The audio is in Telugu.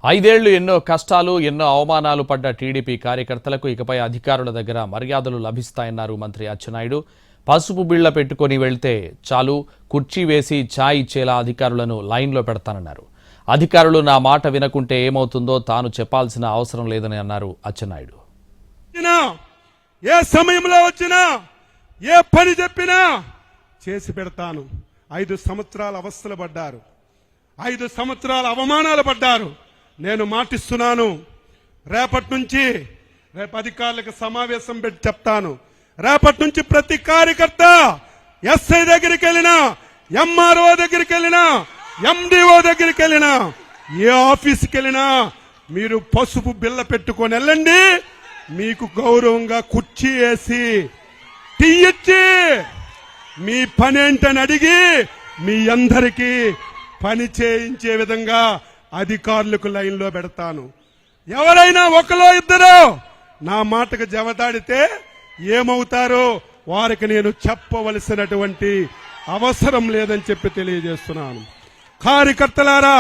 ఐదేళ్లు ఎన్నో కష్టాలు ఎన్నో అవమానాలు పడ్డ టీడీపీ కార్యకర్తలకు ఇకపై అధికారుల దగ్గర మర్యాదలు లభిస్తాయన్నారు మంత్రి అచ్చెన్నాయుడు. పసుపు బిళ్ల పెట్టుకొని వెళ్తే చాలు, కుర్చీ వేసి ఛాయ్ ఇచ్చేలా అధికారులను లైన్లో పెడతానన్నారు. అధికారులు నా మాట వినకుంటే ఏమవుతుందో తాను చెప్పాల్సిన అవసరం లేదని అన్నారు అచ్చెన్నాయుడు. ఏ సమయంలో వచ్చినా ఏ పని చెప్పినా చేసి పెడతాను. 5 సంవత్సరాల అవస్థలు పడ్డారు, 5 సంవత్సరాల అవమానాలు పడ్డారు. నేను మాటిస్తున్నాను, రేపటి నుంచి అధికారులకు సమావేశం పెట్టి చెప్తాను. రేపటి నుంచి ప్రతి కార్యకర్త ఎస్ఐ దగ్గరికి వెళ్ళినా, ఎంఆర్ఓ దగ్గరికి వెళ్ళినా, ఎండిఓ దగ్గరికి వెళ్ళినా, ఏ ఆఫీస్కి వెళ్ళినా మీరు పసుపు బిళ్ళ పెట్టుకొని వెళ్ళండి. మీకు గౌరవంగా కుర్చీ వేసి టీ ఇచ్చి మీ పనేంటని అడిగి మీ అందరికీ పని చేయించే విధంగా అధికారులకు లైన్లో పెడతాను. ఎవరైనా ఒకలో ఇద్దరు నా మాటకు జవదాడితే ఏమవుతారో వారికి నేను చెప్పవలసినటువంటి అవసరం లేదని చెప్పి తెలియజేస్తున్నాను. కార్యకర్తలారా,